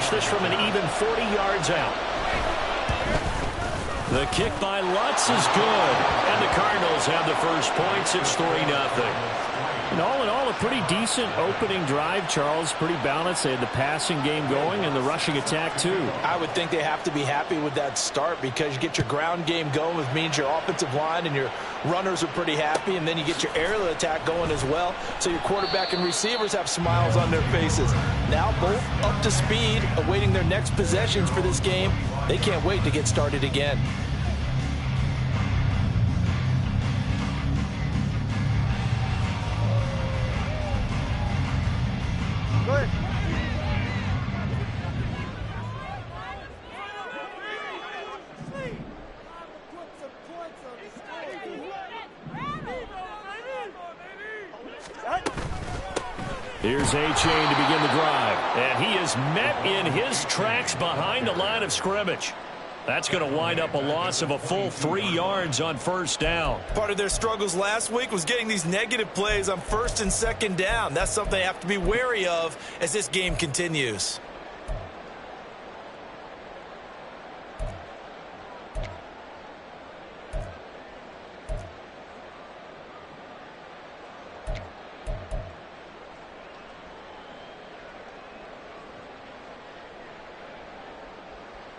finish this from an even 40 yards out. The kick by Lutz is good, and the Cardinals have the first points. It's 3-0. And all in all, a pretty decent opening drive, Charles. Pretty balanced. They had the passing game going and the rushing attack, too. I would think they have to be happy with that start because you get your ground game going, which means your offensive line and your runners are pretty happy, and then you get your aerial attack going as well. So your quarterback and receivers have smiles on their faces. Now both up to speed, awaiting their next possessions for this game. They can't wait to get started again. Here's A-Chain to begin the drive. And he is met in his tracks behind the line of scrimmage. That's going to wind up a loss of a full 3 yards on first down. Part of their struggles last week was getting these negative plays on first and second down. That's something they have to be wary of as this game continues.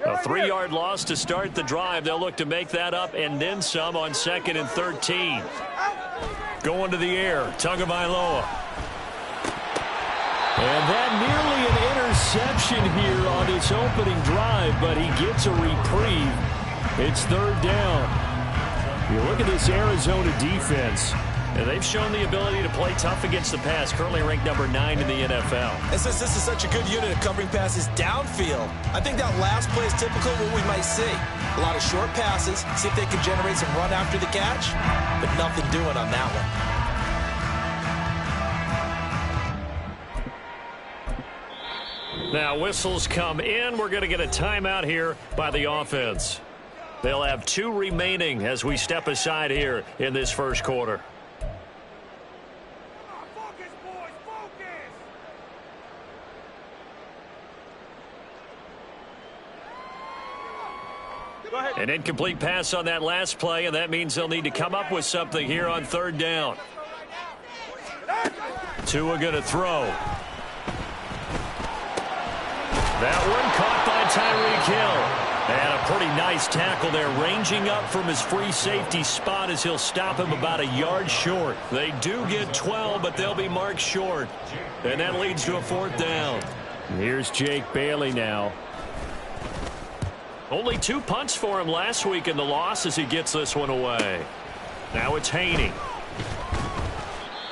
A 3-yard loss to start the drive. They'll look to make that up and then some on 2nd and 13. Going to the air. Tagovailoa. And that nearly an interception here on his opening drive, but he gets a reprieve. It's 3rd down. You look at this Arizona defense, and they've shown the ability to play tough against the pass, currently ranked number 9 in the NFL. And since this is such a good unit of covering passes downfield, I think that last play is typical of what we might see. A lot of short passes, see if they can generate some run after the catch, but nothing doing on that one. Now whistles come in. We're going to get a timeout here by the offense. They'll have 2 remaining as we step aside here in this first quarter. An incomplete pass on that last play, and that means they'll need to come up with something here on 3rd down. Tua going to throw. That one caught by Tyreek Hill. And a pretty nice tackle there, ranging up from his free safety spot as he'll stop him about a yard short. They do get 12, but they'll be marked short. And that leads to a 4th down. Here's Jake Bailey now. Only 2 punts for him last week in the loss as he gets this one away. Now it's Haney.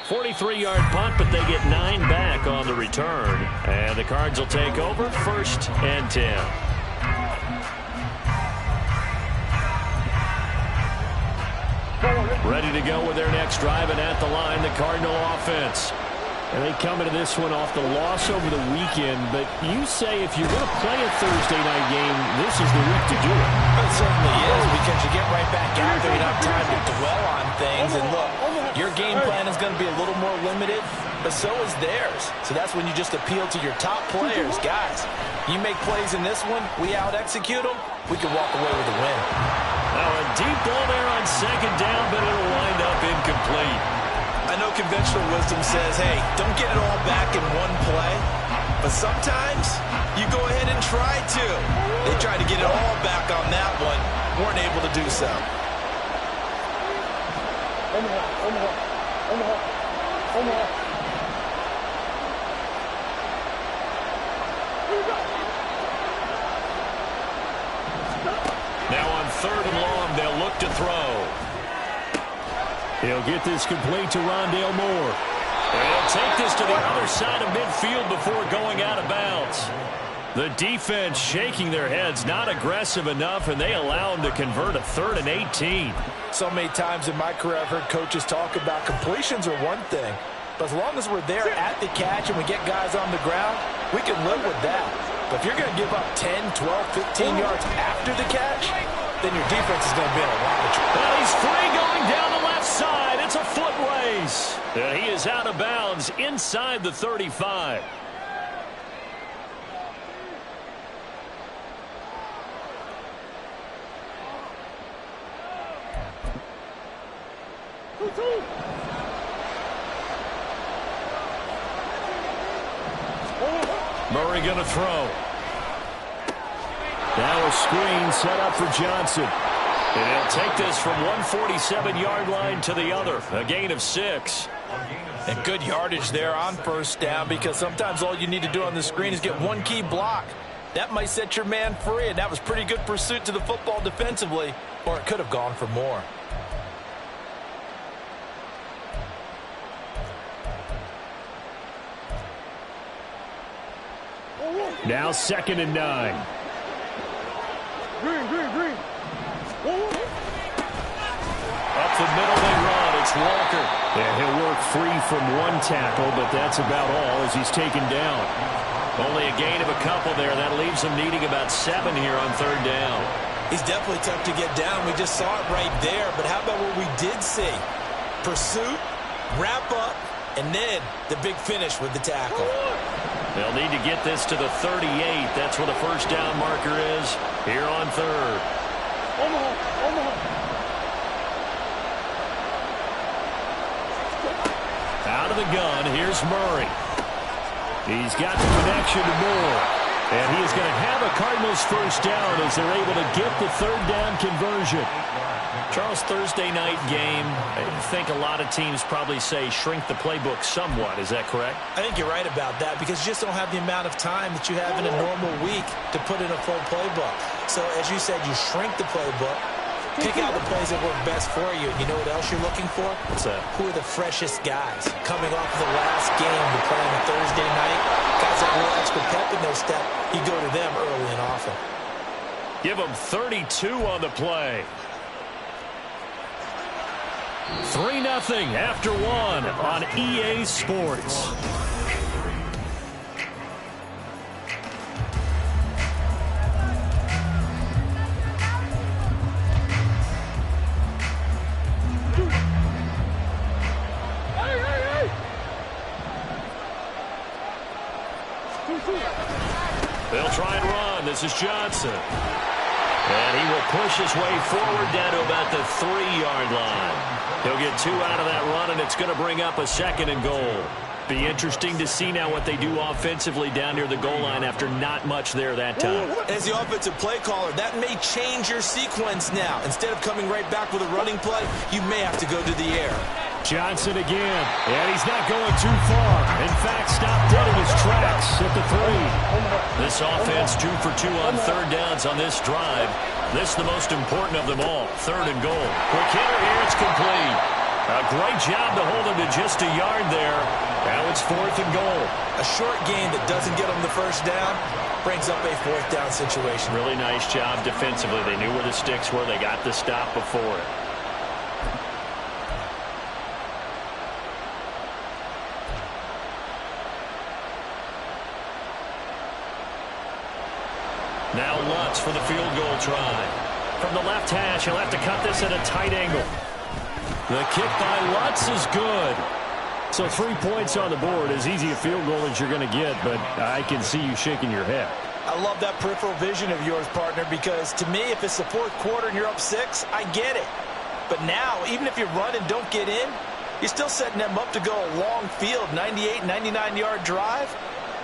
43-yard punt, but they get 9 back on the return. And the Cards will take over 1st and 10. Ready to go with their next drive, and at the line, the Cardinal offense. And they come into this one off the loss over the weekend, but you say if you're going to play a Thursday night game, this is the week to do it. It certainly is, because you get right back out there. You don't have time to dwell on things. And look, your game plan is going to be a little more limited, but so is theirs. So that's when you just appeal to your top players. Guys, you make plays in this one, we out-execute them, we can walk away with a win. Now a deep ball there on 2nd down, but it'll wind up incomplete. I know conventional wisdom says, hey, don't get it all back in one play. But sometimes you go ahead and try to. They tried to get it all back on that one. Weren't able to do so. Now on 3rd and long, they'll look to throw. He'll get this complete to Rondale Moore. They'll take this to the other side of midfield before going out of bounds. The defense shaking their heads, not aggressive enough, and they allow them to convert a 3rd and 18. So many times in my career I've heard coaches talk about completions are one thing, but as long as we're there at the catch and we get guys on the ground, we can live with that. But if you're going to give up 10, 12, 15 yards after the catch, then your defense is going to be in a lot of trouble. And he's free going down the left side. It's a foot race. And he is out of bounds inside the 35. Murray going to throw. Now a screen set up for Johnson. And he'll take this from 147-yard line to the other. A gain of 6. And good yardage there on first down, because sometimes all you need to do on the screen is get one key block. That might set your man free, and that was pretty good pursuit to the football defensively, or it could have gone for more. Now 2nd and 9. Green. Up the middle they run. It's Walker. And he'll work free from one tackle, but that's about all as he's taken down. Only a gain of a couple there. That leaves him needing about 7 here on 3rd down. He's definitely tough to get down. We just saw it right there. But how about what we did see? Pursuit, wrap up, and then the big finish with the tackle. They'll need to get this to the 38. That's where the first down marker is here on 3rd. Out of the gun, here's Murray. He's got the connection to Moore. And he is going to have a Cardinals first down as they're able to get the 3rd down conversion. Charles, Thursday night game, I think a lot of teams probably say shrink the playbook somewhat. Is that correct? I think you're right about that, because you just don't have the amount of time that you have in a normal week to put in a full playbook. So, as you said, you shrink the playbook, pick out the plays that work best for you. And you know what else you're looking for? What's that? Who are the freshest guys? Coming off of the last game, you're playing on Thursday night. Guys that real extra pep in their step, you go to them early and often. Give them 32 on the play. 3-0 after 1 on EA Sports. They'll try and run. This is Johnson. And he will push his way forward down to about the 3-yard line. He'll get 2 out of that run, and it's going to bring up a 2nd and goal. Be interesting to see now what they do offensively down near the goal line after not much there that time. As the offensive play caller, that may change your sequence now. Instead of coming right back with a running play, you may have to go to the air. Johnson again, and he's not going too far. In fact, stopped dead in his tracks at the 3. This offense 2 for 2 on 3rd downs on this drive. This is the most important of them all, 3rd and goal. Quick hitter here, it's complete. A great job to hold him to just a yard there. Now it's 4th and goal. A short gain that doesn't get them the first down brings up a 4th down situation. Really nice job defensively. They knew where the sticks were. They got the stop before it. Now Lutz for the field goal try. From the left hash, he'll have to cut this at a tight angle. The kick by Lutz is good. So 3 points on the board, as easy a field goal as you're going to get, but I can see you shaking your head. I love that peripheral vision of yours, partner, because to me, if it's the 4th quarter and you're up 6, I get it. But now, even if you run and don't get in, you're still setting them up to go a long field, 98, 99-yard drive.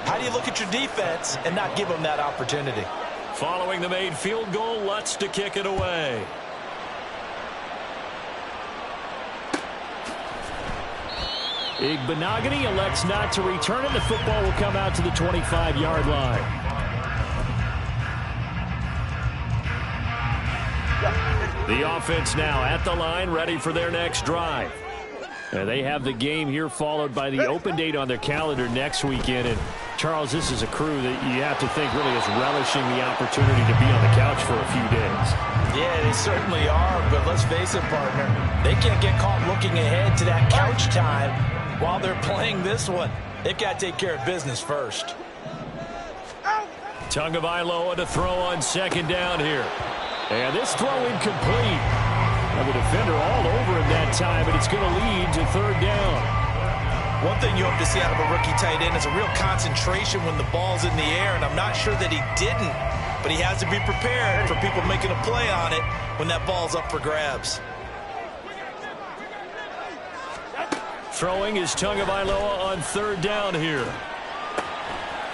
How do you look at your defense and not give them that opportunity? Following the made field goal, Lutz to kick it away. Igbenogany elects not to return it. The football will come out to the 25-yard line. The offense now at the line, ready for their next drive. And they have the game here followed by the open date on their calendar next weekend. And Charles, this is a crew that you have to think really is relishing the opportunity to be on the couch for a few days. Yeah, they certainly are, but let's face it, partner. They can't get caught looking ahead to that couch time while they're playing this one. They've got to take care of business first. Tagovailoa to throw on 2nd down here. And this throw incomplete. And the defender all over him that time, and it's going to lead to 3rd down. One thing you hope to see out of a rookie tight end is a real concentration when the ball's in the air, and I'm not sure that he didn't, but he has to be prepared for people making a play on it when that ball's up for grabs. Throwing is Tagovailoa on third down here.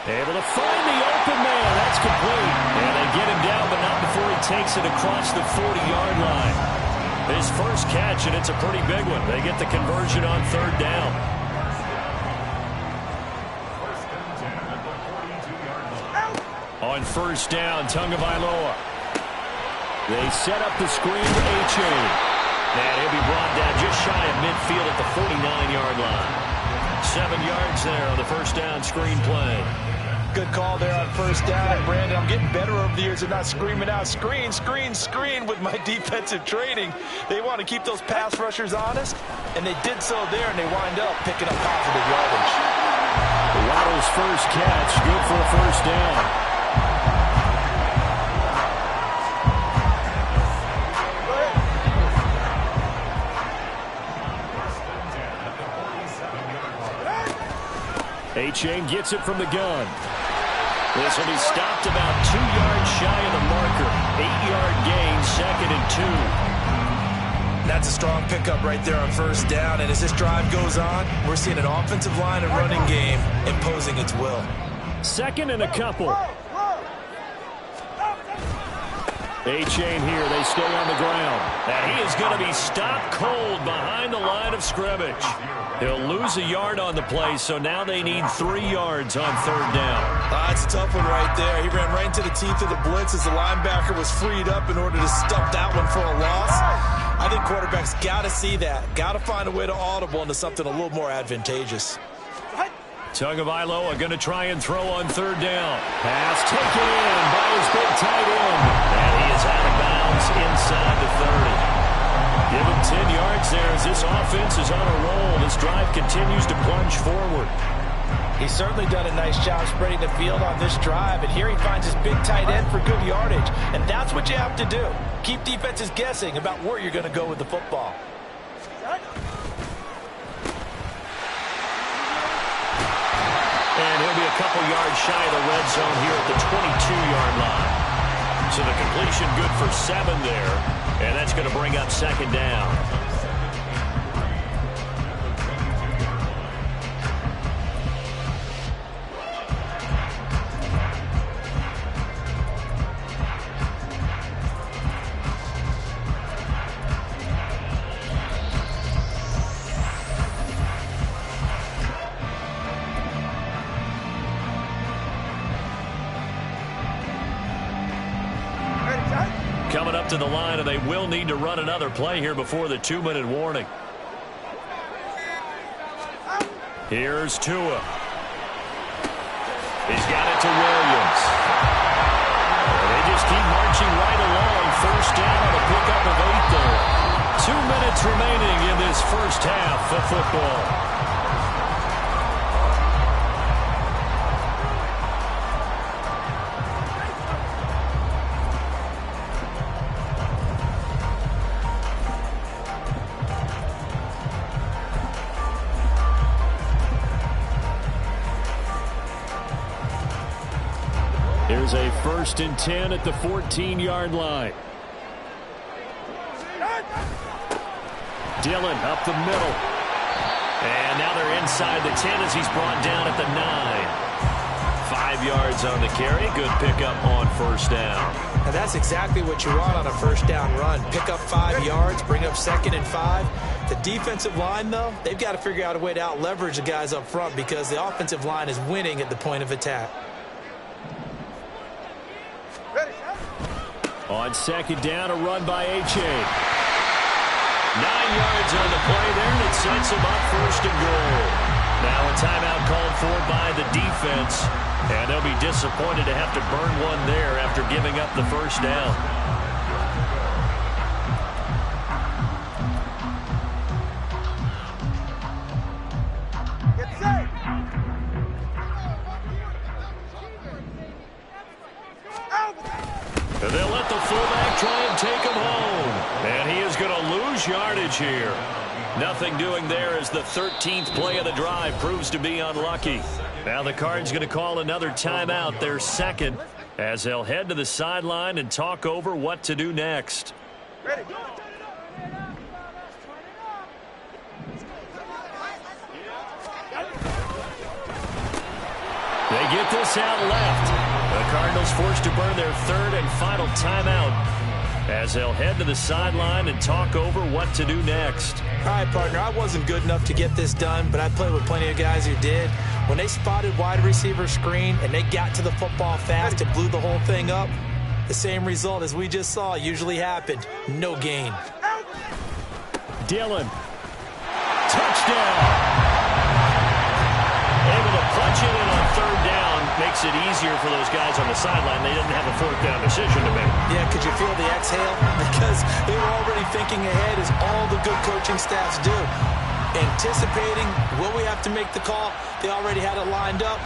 Able to find the open man. That's complete. And they get him down, but not before he takes it across the 40-yard line. His first catch, and it's a pretty big one. They get the conversion on third down. On first down, Tagovailoa. They set up the screen to A-Chain. And he'll be brought down just shy of midfield at the 49-yard line. 7 yards there on the first down screen play. Good call there on first down. And Brandon, I'm getting better over the years of not screaming out screen, screen, screen with my defensive training. They want to keep those pass rushers honest, and they did so there, and they wind up picking up positive yardage. Waddle's first catch, good for a first down. A-Chain gets it from the gun. This will be stopped about 2 yards shy of the marker. 8-yard gain, 2nd and 2. That's a strong pickup right there on first down. And as this drive goes on, we're seeing an offensive line and running game imposing its will. 2nd and a couple. A-Chain here. They stay on the ground. And he is going to be stopped cold behind the line of scrimmage. He'll lose a yard on the play, so now they need 3 yards on third down. That's a tough one right there. He ran right into the teeth of the blitz as the linebacker was freed up in order to stuff that one for a loss. I think quarterbacks got to see that. Got to find a way to audible into something a little more advantageous. Tagovailoa going to try and throw on third down. Pass taken in by his big tight end. And he is out of bounds inside the 30. Give him 10 yards there as this offense is on a roll. This drive continues to plunge forward. He's certainly done a nice job spreading the field on this drive, and here he finds his big tight end for good yardage. And that's what you have to do. Keep defenses guessing about where you're going to go with the football. And he'll be a couple yards shy of the red zone here at the 22-yard line. So the completion good for 7 there. And that's going to bring up 2nd down. Coming up to the line, and they will need to run another play here before the 2-minute warning. Here's Tua. He's got it to Williams. They just keep marching right along. First down on a pickup of 8 there. 2 minutes remaining in this first half of football. Here's a 1st and 10 at the 14-yard line. Dillon up the middle. And now they're inside the 10 as he's brought down at the 9. 5 yards on the carry. Good pickup on first down. And that's exactly what you want on a first down run. Pick up 5 yards, bring up 2nd and 5. The defensive line, though, they've got to figure out a way to out-leverage the guys up front because the offensive line is winning at the point of attack. On 2nd down, a run by A-Chain. 9 yards on the play there, and it sets him up 1st and goal. Now a timeout called for by the defense, and they'll be disappointed to have to burn one there after giving up the first down. And they'll let the fullback try and take him home. And he is going to lose yardage here. Nothing doing there as the 13th play of the drive proves to be unlucky. Now the Cards going to call another timeout, their 2nd, as they'll head to the sideline and talk over what to do next. get this out left. The Cardinals forced to burn their third and final timeout as they'll head to the sideline and talk over what to do next. All right, partner, I wasn't good enough to get this done, but I played with plenty of guys who did. When they spotted wide receiver screen and they got to the football fast and blew the whole thing up, the same result as we just saw usually happened. No gain. Dillon. Touchdown. Able to punch it in on third down. Makes it easier for those guys on the sideline. They didn't have a fourth down decision to make. Yeah, could you feel the exhale? Because they were already thinking ahead, as all the good coaching staffs do. Anticipating, will we have to make the call? They already had it lined up.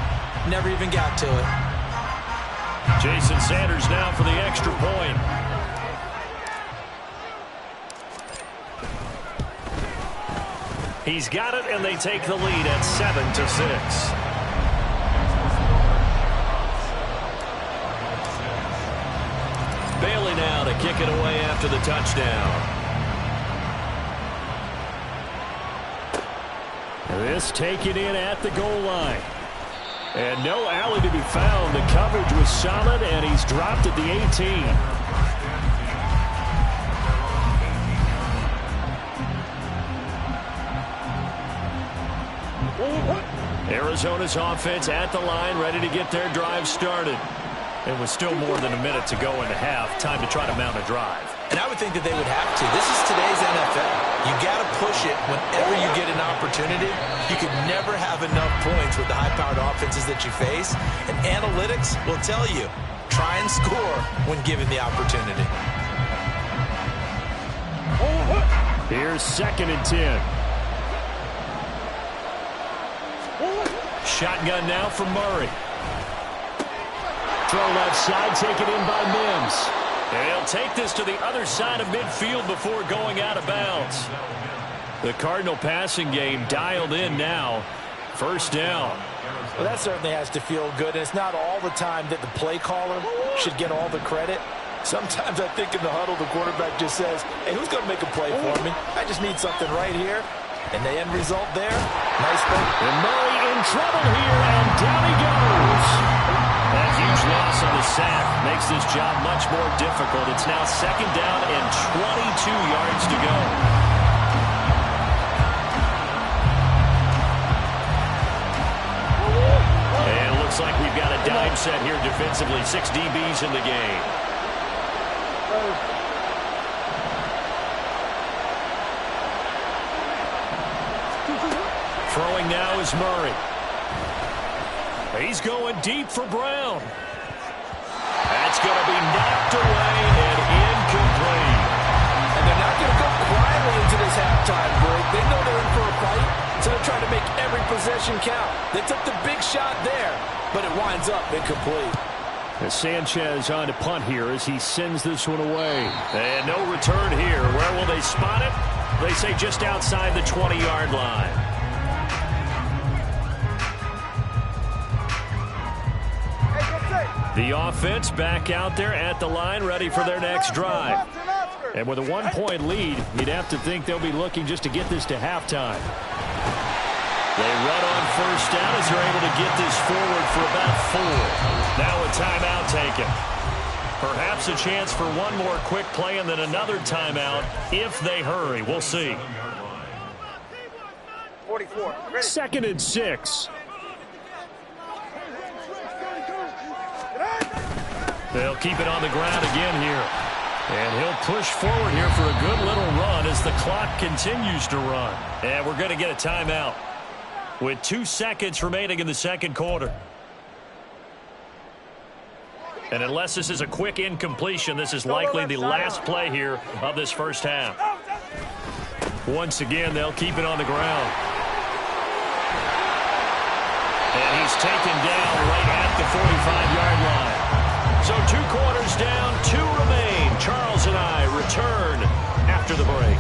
Never even got to it. Jason Sanders now for the extra point. He's got it, and they take the lead at 7-6. Bailey now to kick it away after the touchdown. This taken in at the goal line. And no alley to be found. The coverage was solid, and he's dropped at the 18. Arizona's offense at the line, ready to get their drive started. It was still more than a minute to go in the half. Time to try to mount a drive. And I would think that they would have to. This is today's NFL. You got to push it whenever you get an opportunity. You could never have enough points with the high-powered offenses that you face. And analytics will tell you, try and score when given the opportunity. Here's 2nd and 10. Shotgun now for Murray. Throw left side, taken in by Mims. And he'll take this to the other side of midfield before going out of bounds. The Cardinal passing game dialed in now. First down. Well, that certainly has to feel good. And it's not all the time that the play caller should get all the credit. Sometimes I think in the huddle, the quarterback just says, hey, who's going to make a play for me? I just need something right here. And the end result there, nice play. And Murray in trouble here, and down he goes. That huge loss on the sack makes this job much more difficult. It's now 2nd down and 22 yards to go. And it looks like we've got a dime set here defensively. 6 DBs in the game. Throwing now is Murray. He's going deep for Brown. That's going to be knocked away and incomplete. And they're not going to go quietly into this halftime break. They know they're in for a fight, so they're trying to make every possession count. They took the big shot there, but it winds up incomplete. As Sanchez on to punt here as he sends this one away. And no return here. Where will they spot it? They say just outside the 20-yard line. The offense back out there at the line, ready for their next drive. And with a 1-point lead, you'd have to think they'll be looking just to get this to halftime. They run on first down as they're able to get this forward for about 4. Now a timeout taken. Perhaps a chance for one more quick play and then another timeout if they hurry. We'll see. 44. 2nd and 6. They'll keep it on the ground again here. And he'll push forward here for a good little run as the clock continues to run. And we're going to get a timeout with 2 seconds remaining in the 2nd quarter. And unless this is a quick incompletion, this is likely the last play here of this first half. Once again, they'll keep it on the ground. And he's taken down right at the 45-yard line. So 2 quarters down, 2 remain. Charles and I return after the break.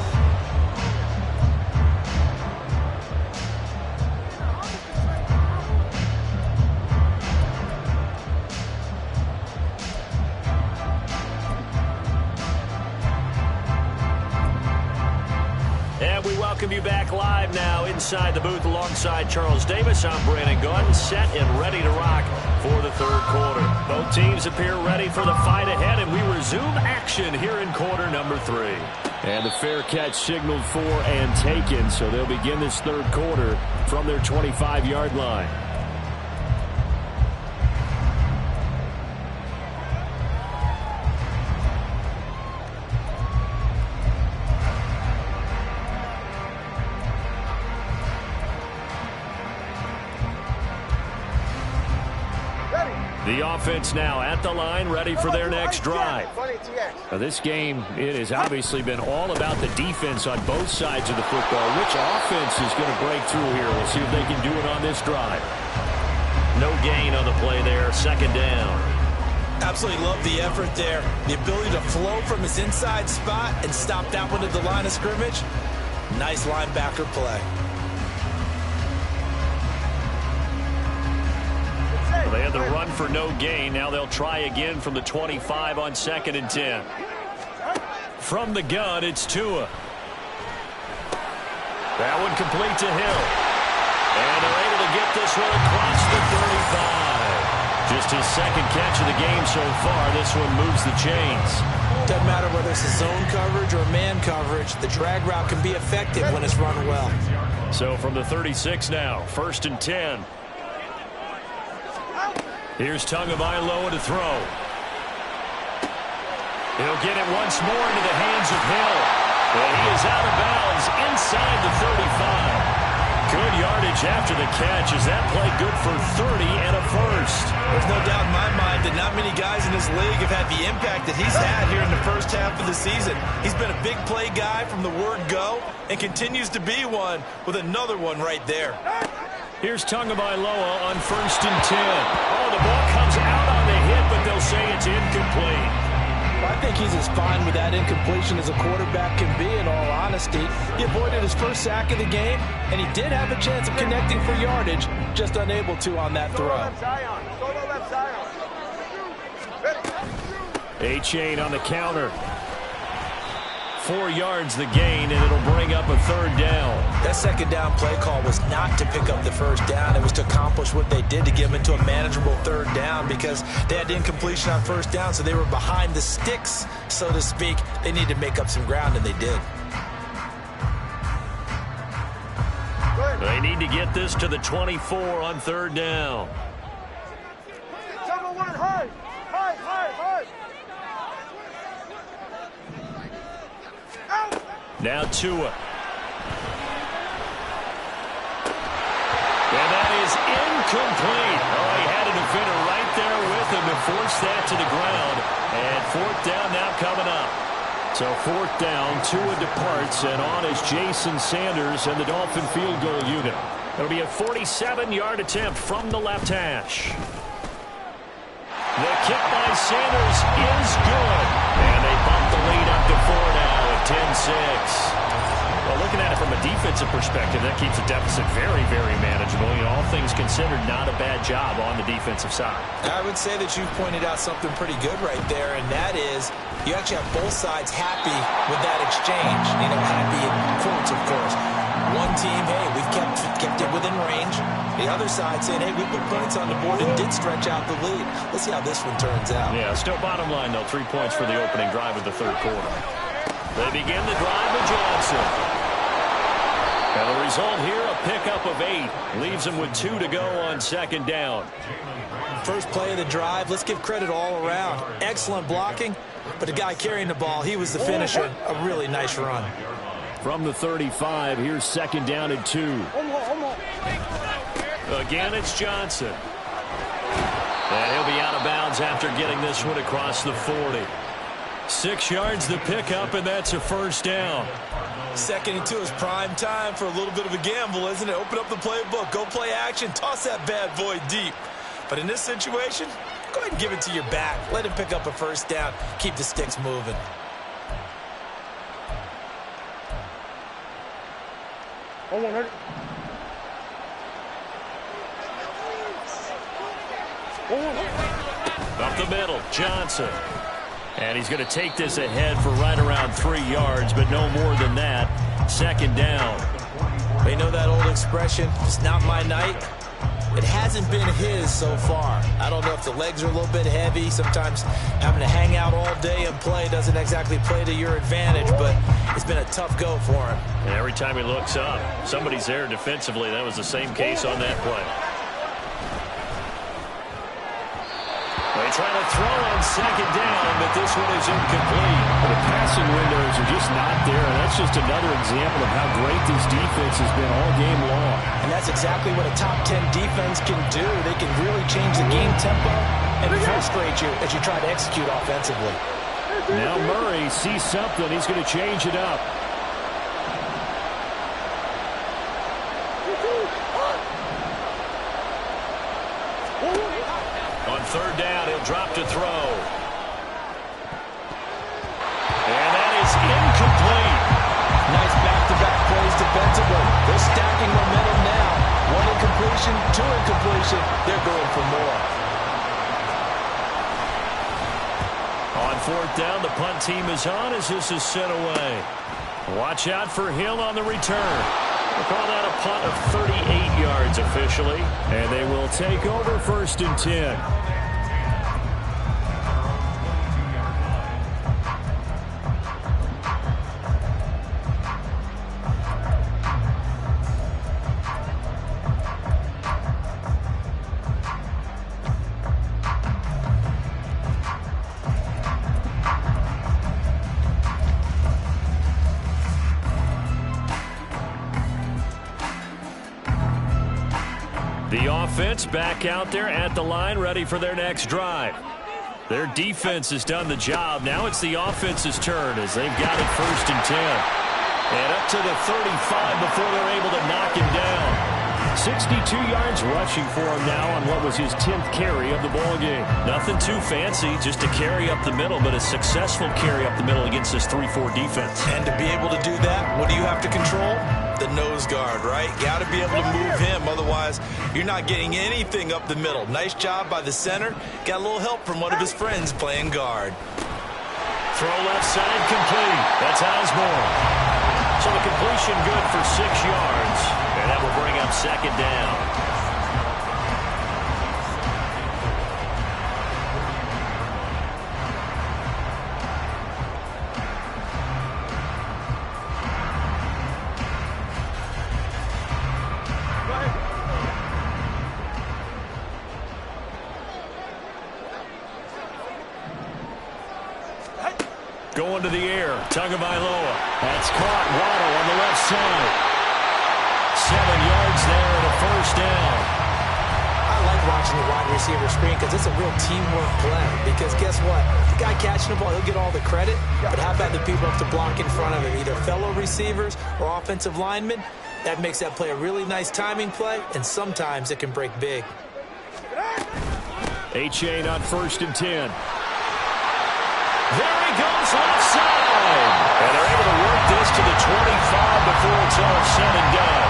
welcome you back live now inside the booth alongside Charles Davis. I'm Brandon Gaudin, set and ready to rock for the third quarter. Both teams appear ready for the fight ahead, and we resume action here in quarter number 3. And the fair catch signaled for and taken, so they'll begin this third quarter from their 25-yard line. The offense now at the line, ready for their next drive. Now this game, it has obviously been all about the defense on both sides of the football. Which offense is going to break through here? We'll see if they can do it on this drive. No gain on the play there, second down. Absolutely love the effort there. The ability to flow from his inside spot and stop that one at the line of scrimmage. Nice linebacker play. They had the run for no gain. Now they'll try again from the 25 on 2nd and 10. From the gun, it's Tua. That one complete to Hill. And they're able to get this one across the 35. Just his second catch of the game so far. This one moves the chains. Doesn't matter whether it's a zone coverage or man coverage. The drag route can be effective when it's run well. So from the 36 now, 1st and 10. Here's Tagovailoa to throw. He'll get it once more into the hands of Hill. And he is out of bounds inside the 35. Good yardage after the catch. Is that play good for 30 and a first? There's no doubt in my mind that not many guys in this league have had the impact that he's had here in the first half of the season. He's been a big play guy from the word go and continues to be one with another one right there. Here's Tagovailoa on 1st and 10. Oh, the ball comes out on the hit, but they'll say it's incomplete. Well, I think he's as fine with that incompletion as a quarterback can be, in all honesty. He avoided his first sack of the game, and he did have a chance of connecting for yardage, just unable to on that throw. A-Chain on the counter. 4 yards the gain, and it'll bring up a 3rd down. That second down play call was not to pick up the first down. It was to accomplish what they did to get them into a manageable 3rd down because they had incompletion on 1st down, so they were behind the sticks, so to speak. They needed to make up some ground, and they did. They need to get this to the 24 on 3rd down. Now Tua. And that is incomplete. Oh, he had a defender right there with him to force that to the ground. And 4th down now coming up. So 4th down, Tua departs, and on is Jason Sanders and the Dolphin field goal unit. It'll be a 47-yard attempt from the left hash. The kick by Sanders is good. And they bump the lead up to 4 now at 10-6. Well, looking at it from a defensive perspective, that keeps the deficit very, very manageable. You know, all things considered, not a bad job on the defensive side. I would say that you've pointed out something pretty good right there, and that is you actually have both sides happy with that exchange. You know, happy in quotes, of course. One team, hey, we've kept it within range. The other side saying, hey, we put points on the board and did stretch out the lead. Let's see how this one turns out. Yeah, still bottom line, though, 3 points for the opening drive of the third quarter. They begin the drive with Johnson. And the result here, a pickup of 8. Leaves them with 2 to go on 2nd down. First play of the drive, let's give credit all around. Excellent blocking, but the guy carrying the ball, he was the finisher. A really nice run. From the 35, here's 2nd down and 2. Again, it's Johnson. And he'll be out of bounds after getting this one across the 40. 6 yards the pickup, and that's a 1st down. 2nd and 2 is prime time for a little bit of a gamble, isn't it? Open up the playbook, go play action, toss that bad boy deep. But in this situation, go ahead and give it to your back. Let him pick up a 1st down. Keep the sticks moving. Up the middle, Johnson. And he's going to take this ahead for right around 3 yards, but no more than that. Second down. You know that old expression, it's not my night? It hasn't been his so far. I don't know if the legs are a little bit heavy. Sometimes having to hang out all day and play doesn't exactly play to your advantage, but it's been a tough go for him. And every time he looks up, somebody's there defensively. That was the same case on that play. They try to throw on second down, but this one is incomplete. The passing windows are just not there, and that's just another example of how great this defense has been all game long. And that's exactly what a top 10 defense can do. They can really change the game tempo and frustrate you as you try to execute offensively. Now Murray sees something. He's going to change it up. On third down, he'll drop to throw. And that is incomplete. Nice back-to-back plays defensively. They're stacking momentum now. One incompletion, two incompletion. They're going for more. On fourth down, the punt team is on as this is sent away. Watch out for Hill on the return. We'll call that a punt of 38 yards officially. And they will take over 1st and 10. The offense back out there at the line, ready for their next drive. Their defense has done the job. Now it's the offense's turn as they've got it 1st and 10. And up to the 35 before they're able to knock him down. 62 yards rushing for him now on what was his 10th carry of the ball game. Nothing too fancy, just a carry up the middle, but a successful carry up the middle against this 3-4 defense. And to be able to do that, what do you have to control? The nose guard, right? Got to be able to move him, otherwise you're not getting anything up the middle. Nice job by the center. Got a little help from one of his friends playing guard. Throw left side complete. That's Osborne. So the completion good for 6 yards, and that will bring up second down. Going to the air, Tagovailoa. That's caught. Waddle on the left side. 7 yards there and a first down. I like watching the wide receiver screen because it's a real teamwork play. Because guess what? The guy catching the ball, he'll get all the credit. But how about the people up to block in front of him, either fellow receivers or offensive linemen? That makes that play a really nice timing play, and sometimes it can break big. A-Chain on 1st and 10. There he goes, left side. And they're able to work this to the 25 before it's all said and done.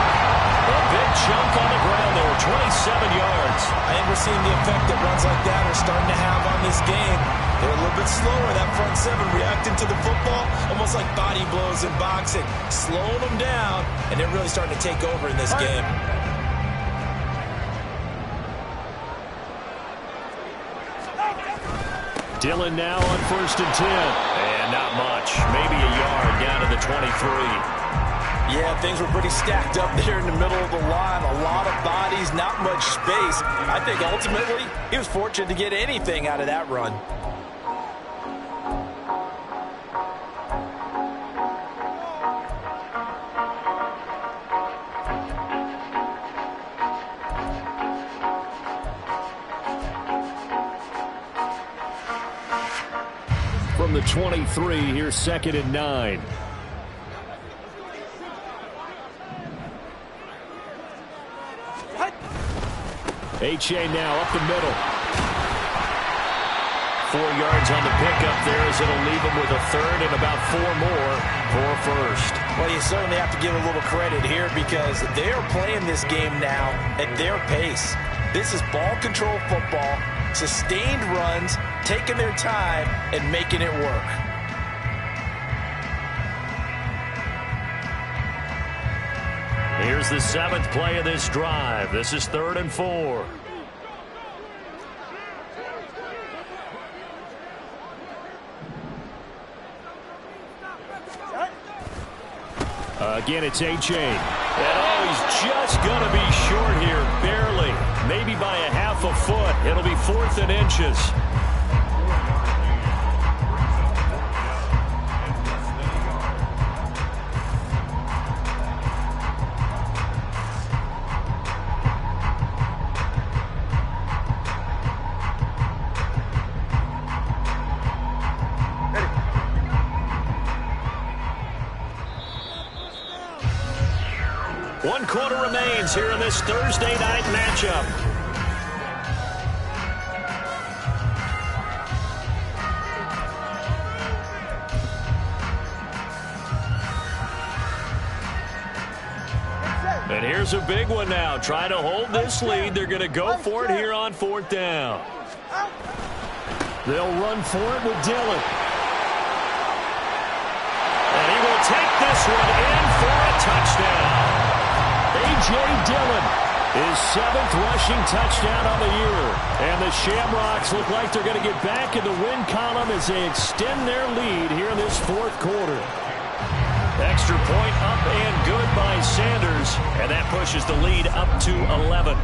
A big chunk on the ground there, 27 yards. I think we're seeing the effect that runs like that are starting to have on this game. They're a little bit slower, that front seven, reacting to the football, almost like body blows in boxing. Slowing them down, and they're really starting to take over in this game. Dillon now on 1st and 10. And not much. Maybe a yard down to the 23. Yeah, things were pretty stacked up there in the middle of the line. A lot of bodies, not much space. I think ultimately he was fortunate to get anything out of that run. From the 23, here's 2nd and 9. A-Chain now up the middle. 4 yards on the pickup there as it'll leave him with a third and about 4 more for first. Well, you certainly have to give a little credit here because they're playing this game now at their pace. This is ball control football, sustained runs, taking their time and making it work. Here's the 7th play of this drive. This is 3rd and 4. Again, it's A.J. And he's just going to be short here, barely. Maybe by a half a foot. It'll be 4th and inches. One quarter remains here in this Thursday night matchup. And here's a big one now. Trying to hold this lead. They're going to go for it here on 4th down. They'll run for it with Dillon. And he will take this one in for a touchdown. A.J. Dillon, his 7th rushing touchdown on the year. And the Shamrocks look like they're going to get back in the win column as they extend their lead here in this 4th quarter. Extra point up and good by Sanders. And that pushes the lead up to 11.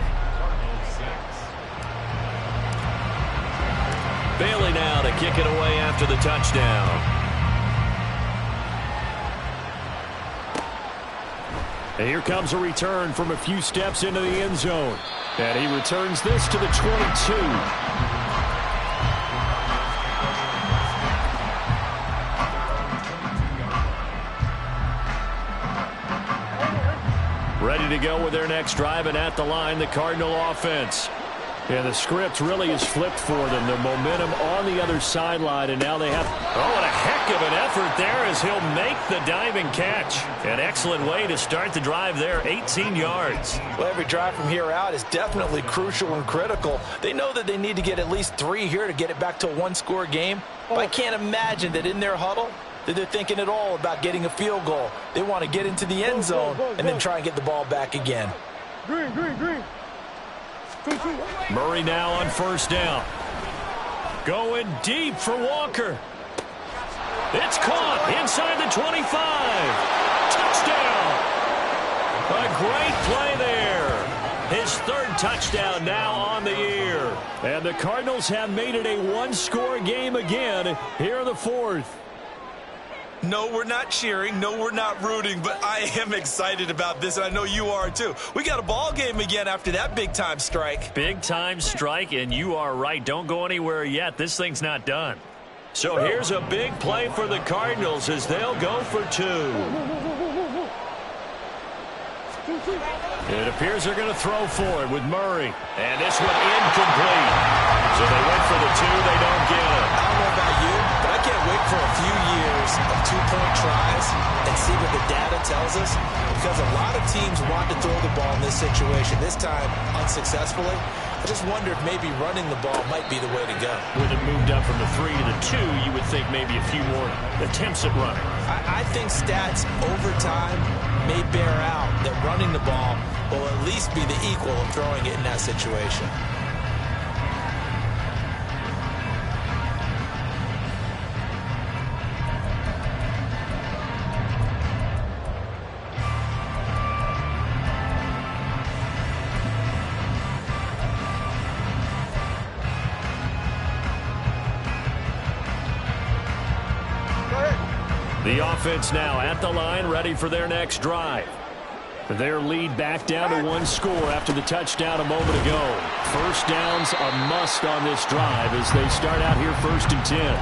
Bailey now to kick it away after the touchdown. And here comes a return from a few steps into the end zone. And he returns this to the 22. Ready to go with their next drive, and at the line, the Cardinal offense. And the script really is flipped for them. The momentum on the other sideline, and now they have... Oh, what a heck of an effort there as he'll make the diving catch. An excellent way to start the drive there, 18 yards. Well, every drive from here out is definitely crucial and critical. They know that they need to get at least 3 here to get it back to a one-score game. But I can't imagine that in their huddle that they're thinking at all about getting a field goal. They want to get into the end zone and then try and get the ball back again. Green. Murray now on 1st down. Going deep for Walker. It's caught inside the 25. Touchdown. A great play there. His 3rd touchdown now on the year. And the Cardinals have made it a one-score game again here in the 4th. No, we're not cheering. No, we're not rooting, but I am excited about this, and I know you are too. We got a ball game again after that big-time strike. Big-time strike, and you are right. Don't go anywhere yet. This thing's not done. So here's a big play for the Cardinals as they'll go for 2. It appears they're going to throw for it with Murray. And this one incomplete. So they went for the 2. They don't get it. I don't know about you, but I can't wait for a few years of 2-point tries and see what the data tells us, because a lot of teams want to throw the ball in this situation, this time unsuccessfully. I just wonder if maybe running the ball might be the way to go. With it moved up from the 3 to the 2, you would think maybe a few more attempts at running. I think stats over time may bear out that running the ball will at least be the equal of throwing it in that situation. The offense now at the line, ready for their next drive. Their lead back down to 1 score after the touchdown a moment ago. 1st down's a must on this drive as they start out here 1st and 10.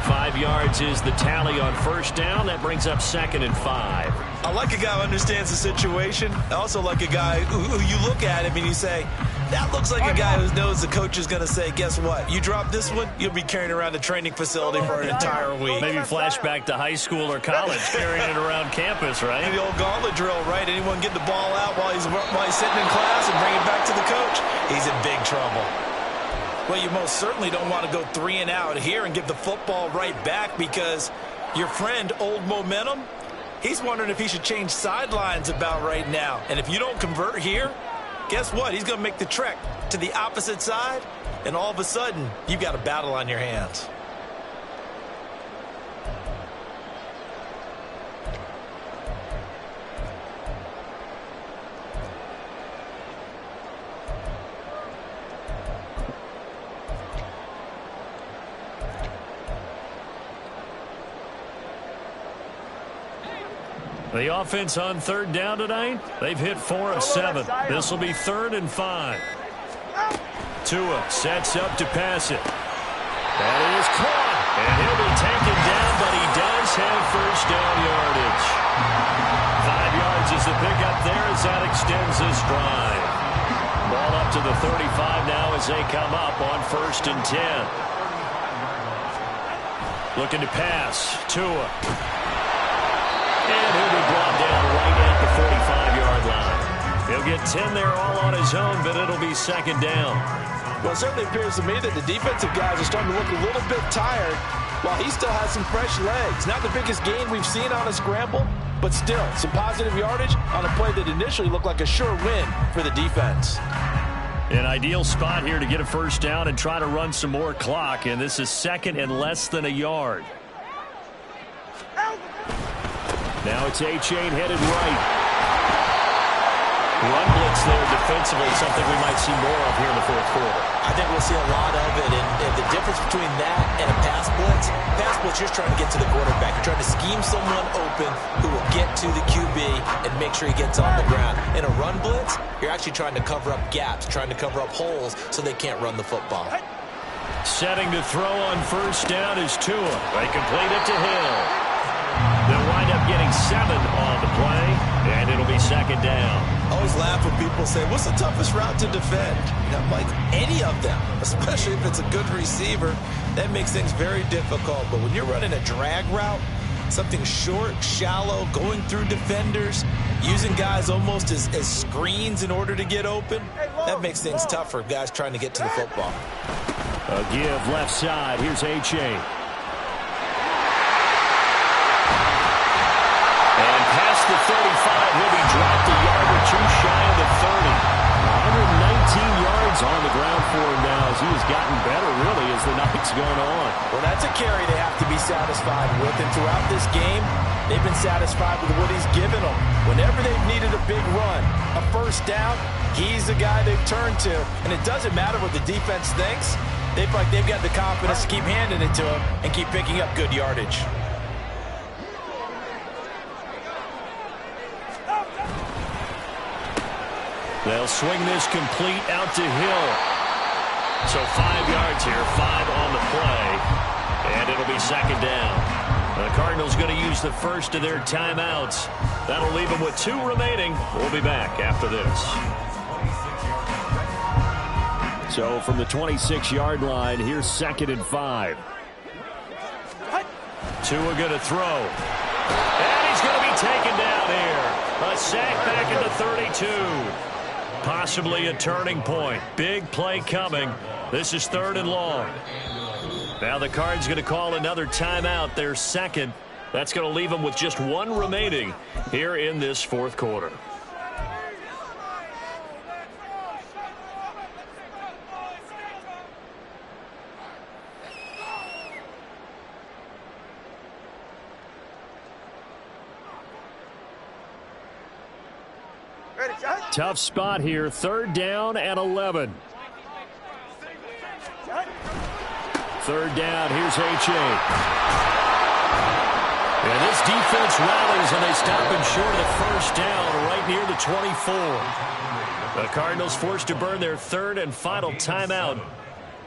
5 yards is the tally on 1st down. That brings up 2nd and 5. I like a guy who understands the situation. I also like a guy who you look at him and you say, that looks like a guy who knows the coach is going to say, guess what? You drop this one, you'll be carrying around the training facility for an entire week. Maybe flashback to high school or college, carrying it around campus, right? The old gauntlet drill, right? Anyone get the ball out while he's sitting in class and bring it back to the coach? He's in big trouble. Well, you most certainly don't want to go 3 and out here and give the football right back, because your friend, Old Momentum, He's wondering if he should change sidelines about right now. And if you don't convert here, guess what? He's going to make the trek to the opposite side, and all of a sudden, you've got a battle on your hands. The offense on third down tonight, they've hit 4 of 7. This will be 3rd and 5. Tua sets up to pass it. That is caught. And he'll be taken down, but he does have first down yardage. 5 yards is the pickup there as that extends this drive. Ball up to the 35 now as they come up on 1st and 10. Looking to pass. Tua. And he'll be brought down right at the 45-yard line. He'll get 10 there all on his own, but it'll be 2nd down. Well, it certainly appears to me that the defensive guys are starting to look a little bit tired while he still has some fresh legs. Not the biggest gain we've seen on a scramble, but still some positive yardage on a play that initially looked like a sure win for the defense. An ideal spot here to get a first down and try to run some more clock, and this is 2nd and less than a yard. Now it's A-Chain headed right. Run blitz there defensively, something we might see more of here in the 4th quarter. I think we'll see a lot of it, and the difference between that and a pass blitz, you're just trying to get to the quarterback. You're trying to scheme someone open who will get to the QB and make sure he gets on the ground. In a run blitz, you're actually trying to cover up gaps, trying to cover up holes so they can't run the football. Setting to throw on 1st down is Tua. They complete it to Hill. They'll wind up getting 7 on the play, and it'll be 2nd down. I always laugh when people say, what's the toughest route to defend? I'm like, any of them, especially if it's a good receiver. That makes things very difficult. But when you're running a drag route, something short, shallow, going through defenders, using guys almost as screens in order to get open, that makes things tough for guys trying to get to the football. A give left side. Here's A-Chain. And past the 35, he'll be dropped a yard or 2 shy of the 30. 119 yards on the ground for him now as he has gotten better, really, as the night's gone on. Well, that's a carry they have to be satisfied with. And throughout this game, they've been satisfied with what he's given them. Whenever they've needed a big run, a first down, he's the guy they've turned to. And it doesn't matter what the defense thinks. They feel like they've got the confidence to keep handing it to him and keep picking up good yardage. They'll swing this complete out to Hill. So 5 yards here, 5 on the play, and it'll be 2nd down. The Cardinals going to use the first of their timeouts. That'll leave them with 2 remaining. We'll be back after this. So from the 26-yard line, here's 2nd and 5. Tua going to throw. And he's going to be taken down here. A sack back into 32. Possibly a turning point. Big play coming. This is 3rd and long. Now the Cards going to call another timeout. Their 2nd. That's going to leave them with just 1 remaining here in this 4th quarter. Tough spot here. 3rd down and 11. 3rd down. Here's A-Chain. And this defense rallies, and they stop him short of the first down right near the 24. The Cardinals forced to burn their 3rd and final timeout.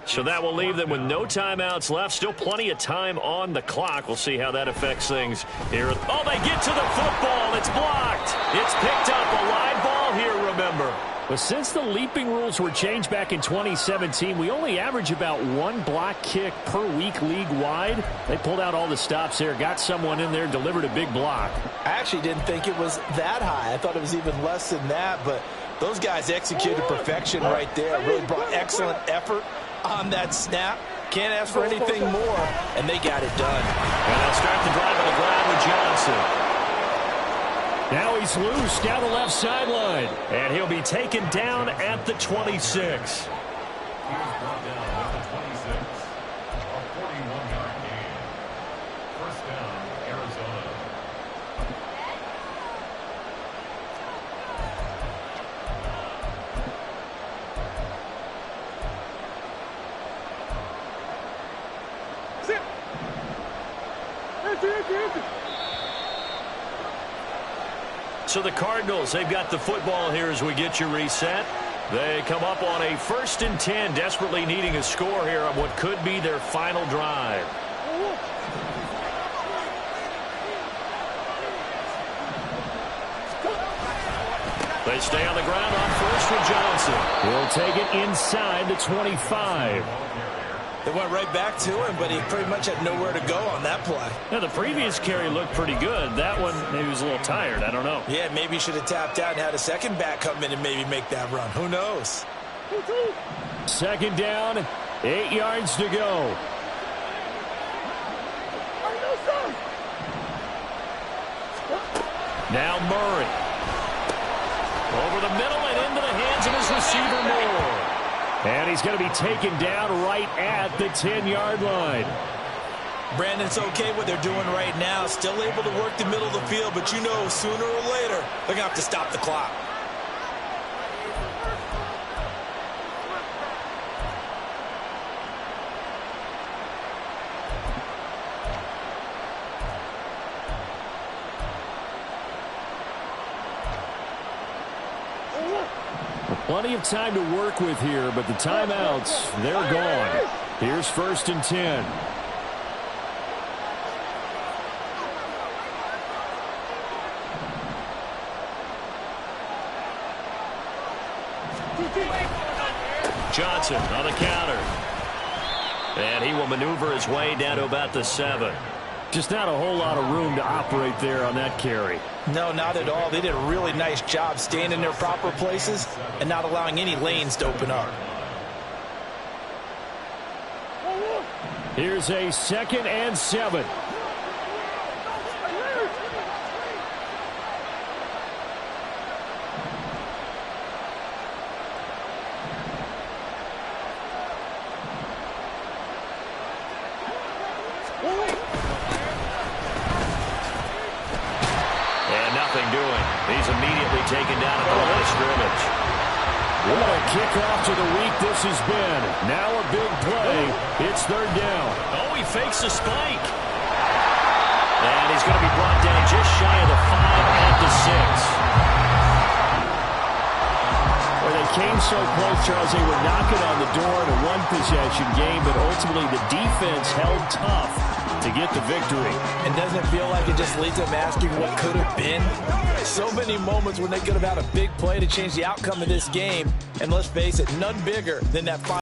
So that will leave them with no timeouts left. Still plenty of time on the clock. We'll see how that affects things here. Oh, they get to the football. It's blocked. It's picked up. A live ball here, remember. But since the leaping rules were changed back in 2017, we only average about 1 block kick per week league-wide. They pulled out all the stops there, got someone in there, delivered a big block. I actually didn't think it was that high. I thought it was even less than that, but those guys executed perfection right there. Really brought excellent effort on that snap. Can't ask for anything more, and they got it done. And they'll start the drive on the ground with Johnson. Now he's loose down the left sideline. And he'll be taken down at the 26. So the Cardinals, they've got the football here as we get you reset. They come up on a 1st and 10, desperately needing a score here on what could be their final drive. They stay on the ground on first with Johnson. He'll take it inside the 25. They went right back to him, but he pretty much had nowhere to go on that play. Now, the previous carry looked pretty good. That one, maybe he was a little tired. I don't know. Yeah, maybe he should have tapped out and had a second back come in and maybe make that run. Who knows? 2nd down, 8 yards to go. Now Murray. Over the middle and into the hands of his receiver, Moore. And he's going to be taken down right at the 10-yard line. Brandon, it's okay what they're doing right now. Still able to work the middle of the field, but you know sooner or later they're going to have to stop the clock. Plenty of time to work with here, but the timeouts, they're gone. Here's 1st and 10. Johnson on the counter. And he will maneuver his way down to about the 7. Just not a whole lot of room to operate there on that carry. No, not at all. They did a really nice job staying in their proper places and not allowing any lanes to open up. Here's a 2nd and 7. He's immediately taken down at the line of scrimmage. What a kickoff to the week this has been. Now a big play. It's 3rd down. Oh, he fakes the spike. And he's going to be brought down just shy of the 5 at the 6. Well, they came so close, Charles. They were knocking on the door in a one-possession game, but ultimately the defense held tough to get the victory. And doesn't it feel like it just leads them asking what could have been? So many moments when they could have had a big play to change the outcome of this game. And let's face it, none bigger than that final.